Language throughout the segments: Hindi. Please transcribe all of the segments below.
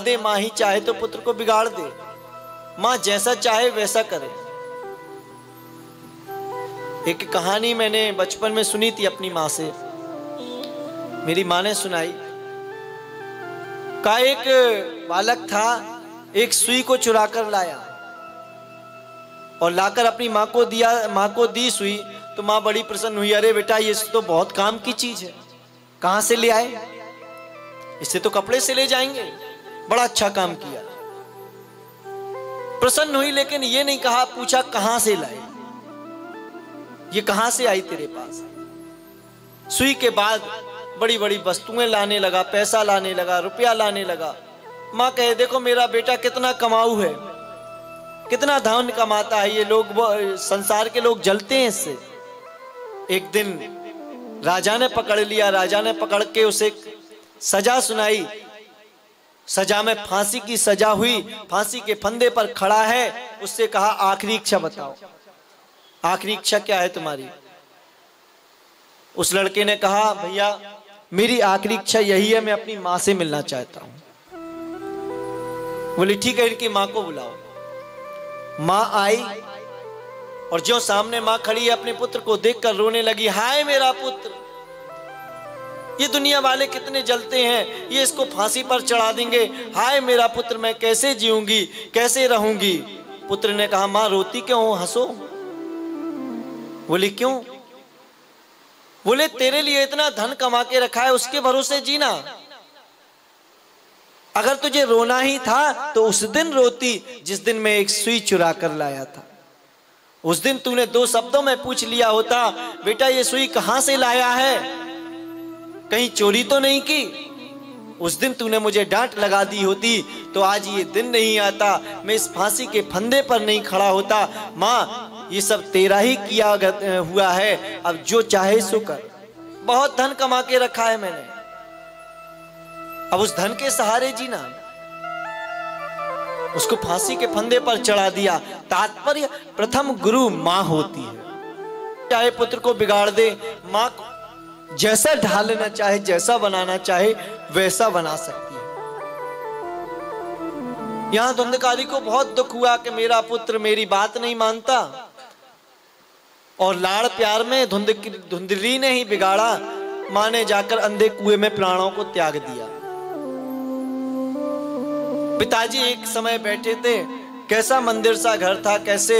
दे, माँ ही चाहे तो पुत्र को बिगाड़ दे। माँ जैसा चाहे वैसा करे। एक कहानी मैंने बचपन में सुनी थी अपनी माँ से, मेरी माँ ने सुनाई। का एक बालक था, एक सुई को चुरा कर लाया और लाकर अपनी माँ को दिया। माँ को दी सुई तो माँ बड़ी प्रसन्न हुई। अरे बेटा ये तो बहुत काम की चीज है, कहां से ले आए? इससे तो कपड़े से ले जाएंगे, बड़ा अच्छा काम किया। प्रसन्न हुई, लेकिन ये नहीं कहा, पूछा कहां से लाए, ये कहां से आई तेरे पास? सुई के बाद बड़ी बड़ी वस्तुएं लाने लगा, पैसा लाने लगा, रुपया लाने लगा। माँ कहे देखो मेरा बेटा कितना कमाऊ है, कितना धन कमाता है, ये लोग संसार के लोग जलते हैं इससे। एक दिन राजा ने पकड़ लिया, राजा ने पकड़ के उसे सजा सुनाई। सजा में फांसी की सजा हुई, फांसी के फंदे पर खड़ा है। उससे कहा आखिरी इच्छा बताओ, आखिरी इच्छा क्या है तुम्हारी? उस लड़के ने कहा भैया मेरी आखिरी इच्छा यही है, मैं अपनी माँ से मिलना चाहता हूं। बोली ठीक है, इनकी माँ को बुलाओ। माँ आई और जो सामने माँ खड़ी है अपने पुत्र को देखकर रोने लगी। हाय मेरा पुत्र, ये दुनिया वाले कितने जलते हैं, ये इसको फांसी पर चढ़ा देंगे। हाय मेरा पुत्र, मैं कैसे जीऊंगी, कैसे रहूंगी? पुत्र ने कहा माँ रोती क्यों हो, हंसो। बोली क्यों? बोले तेरे लिए इतना धन कमा के रखा है, उसके भरोसे जीना। अगर तुझे रोना ही था तो उस दिन रोती जिस दिन मैं एक सुई चुरा कर लाया था। उस दिन तूने दो शब्दों में पूछ लिया होता बेटा ये सुई कहां से लाया है, कहीं चोरी तो नहीं की। उस दिन तूने मुझे डांट लगा दी होती तो आज ये दिन नहीं आता, मैं इस फांसी के फंदे पर नहीं खड़ा होता। माँ ये सब तेरा ही किया हुआ है, अब जो चाहे सो कर। बहुत धन कमा के रखा है मैंने, अब उस धन के सहारे जीना। उसको फांसी के फंदे पर चढ़ा दिया। तात्पर्य प्रथम गुरु माँ होती है। चाहे पुत्र को बिगाड़ दे, माँ को जैसा ढालना चाहे, जैसा बनाना चाहे वैसा बना सकती है। यहां धुंधकारी को बहुत दुख हुआ कि मेरा पुत्र मेरी बात नहीं मानता, और लाड़ प्यार में धुंधली ने ही बिगाड़ा। मां ने जाकर अंधे कुएं में प्राणों को त्याग दिया। पिताजी एक समय बैठे थे, कैसा मंदिर सा घर था, कैसे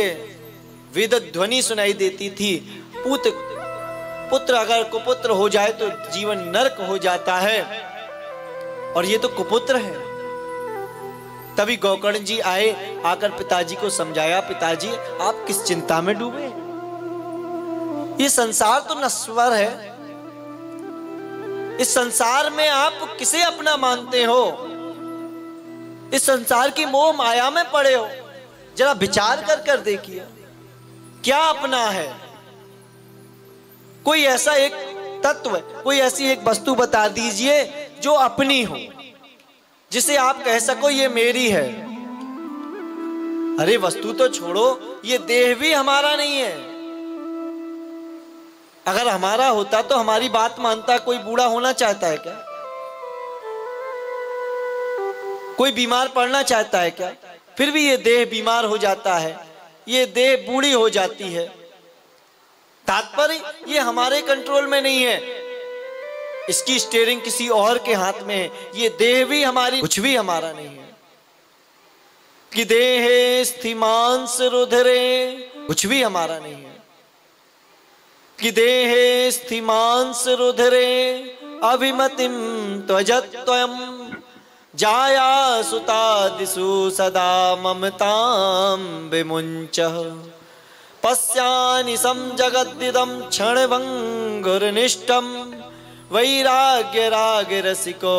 वेद ध्वनि सुनाई देती थी। पुत्र अगर कुपुत्र हो जाए तो जीवन नरक हो जाता है, और ये तो कुपुत्र है। तभी गोकर्ण जी आए, आकर पिताजी को समझाया पिताजी आप किस चिंता में डूबे, ये संसार तो नश्वर है, इस संसार में आप किसे अपना मानते हो, इस संसार की मोह माया में पड़े हो। जरा विचार कर कर देखिए क्या अपना है। कोई ऐसा एक तत्व, कोई ऐसी एक वस्तु बता दीजिए जो अपनी हो, जिसे आप कह सको ये मेरी है। अरे वस्तु तो छोड़ो, ये देह भी हमारा नहीं है। अगर हमारा होता तो हमारी बात मानता। कोई बूढ़ा होना चाहता है क्या? कोई बीमार पड़ना चाहता है क्या? फिर भी ये देह बीमार हो जाता है, ये देह बूढ़ी हो जाती है। तात्पर्य ये हमारे कंट्रोल में नहीं है, इसकी स्टीयरिंग किसी और के हाथ में है। ये देह भी हमारी, कुछ भी हमारा नहीं है। कि देहे स्थिमांस रुधिरे, कुछ भी हमारा नहीं है। कि देहे स्थिमांस रुधिरे अभिमतिम त्वजत्वयम् जाया सुतादिषु सदा ममतां विमुञ्चः पश्यानिशं जगद्दिदं क्षणभङ्गुरनिष्ठं वैराग्य राग रसिको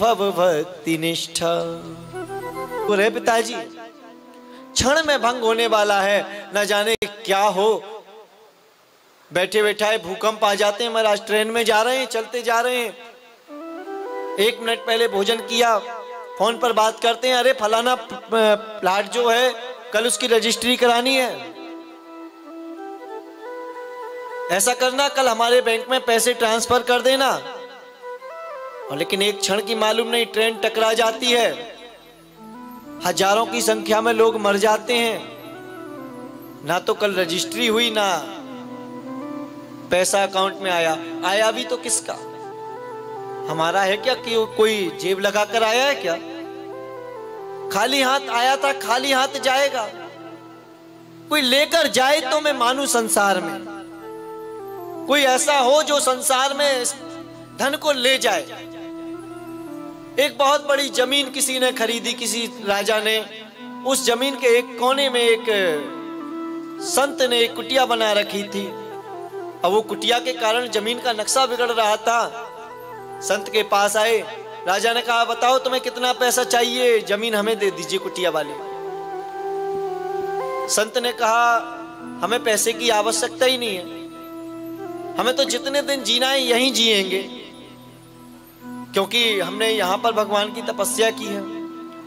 भव भक्तिनिष्ठा। बोले पिताजी क्षण में भंग होने वाला है, न जाने क्या हो। बैठे बैठाए भूकंप आ जाते हैं। महाराज ट्रेन में जा रहे हैं, चलते जा रहे हैं, 1 मिनट पहले भोजन किया, फोन पर बात करते हैं, अरे फलाना प्लाट जो है कल उसकी रजिस्ट्री करानी है, ऐसा करना, कल हमारे बैंक में पैसे ट्रांसफर कर देना। और लेकिन एक क्षण की मालूम नहीं, ट्रेन टकरा जाती है, हजारों की संख्या में लोग मर जाते हैं, ना तो कल रजिस्ट्री हुई, ना पैसा अकाउंट में आया। आया भी तो किसका? हमारा है क्या? कि कोई जेब लगा कर आया है क्या? खाली हाथ आया था, खाली हाथ जाएगा। कोई लेकर जाए तो मैं मानू संसार में, कोई ऐसा हो जो संसार में धन को ले जाए। एक बहुत बड़ी जमीन किसी ने खरीदी, किसी राजा ने। उस जमीन के एक कोने में एक संत ने एक कुटिया बना रखी थी। अब वो कुटिया के कारण जमीन का नक्शा बिगड़ रहा था। संत के पास आए, राजा ने कहा बताओ तुम्हें कितना पैसा चाहिए, जमीन हमें दे दीजिए कुटिया वाले। संत ने कहा हमें पैसे की आवश्यकता ही नहीं है, हमें तो जितने दिन जीना है यहीं जिएंगे, क्योंकि हमने यहां पर भगवान की तपस्या की है,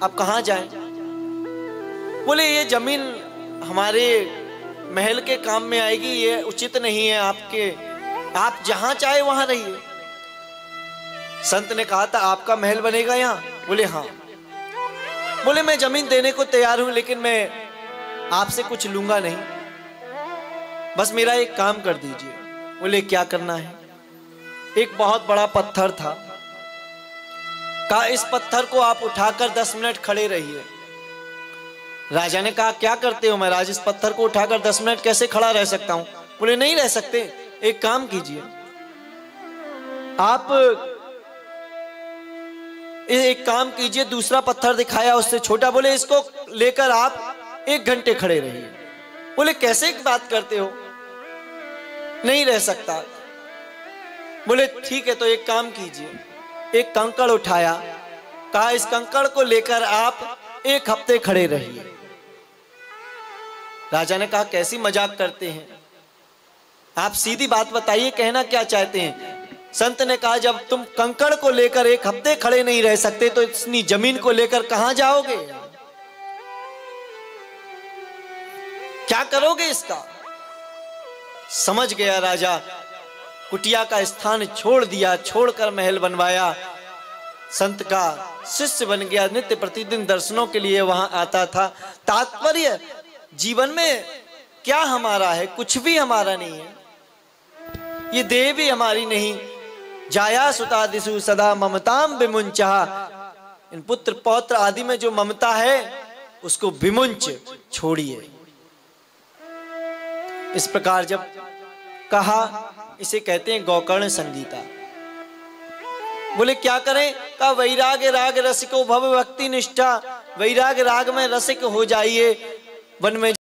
अब कहां जाएं? बोले ये जमीन हमारे महल के काम में आएगी, ये उचित नहीं है आपके, आप जहां चाहे वहां रहिए। संत ने कहा था आपका महल बनेगा यहां? बोले हाँ। बोले मैं जमीन देने को तैयार हूं, लेकिन मैं आपसे कुछ लूंगा नहीं, बस मेरा एक काम कर दीजिए। बोले क्या करना है? एक बहुत बड़ा पत्थर था, कहा इस पत्थर को आप उठाकर 10 मिनट खड़े रहिए। राजा ने कहा क्या करते हो महाराज, इस पत्थर को उठाकर 10 मिनट कैसे खड़ा रह सकता हूं? बोले नहीं रह सकते, एक काम कीजिए, आप एक काम कीजिए, दूसरा पत्थर दिखाया उससे छोटा, बोले इसको लेकर आप 1 घंटे खड़े रहिए। बोले कैसे बात करते हो, नहीं रह सकता। बोले ठीक है तो एक काम कीजिए, एक कंकड़ उठाया, कहा इस कंकड़ को लेकर आप 1 हफ्ते खड़े रहिए। राजा ने कहा कैसी मजाक करते हैं आप, सीधी बात बताइए, कहना क्या चाहते हैं? संत ने कहा जब तुम कंकड़ को लेकर 1 हफ्ते खड़े नहीं रह सकते तो इतनी जमीन को लेकर कहां जाओगे, क्या करोगे इसका? समझ गया राजा, कुटिया का स्थान छोड़ दिया, छोड़कर महल बनवाया, संत का शिष्य बन गया, नित्य प्रतिदिन दर्शनों के लिए वहां आता था। तात्पर्य जीवन में क्या हमारा है? कुछ भी हमारा नहीं है, ये देह भी हमारी नहीं। जाया सुतादिषु सदा ममताम विमुंचा, इन पुत्र पौत्र आदि में जो ममता है उसको विमुंच छोड़िए। इस प्रकार जब कहा, इसे कहते हैं गौकर्ण संगीता। बोले क्या करें? का वैराग्य राग रसिको भव भक्ति निष्ठा, वैराग्य राग में रसिक हो जाइए, वन में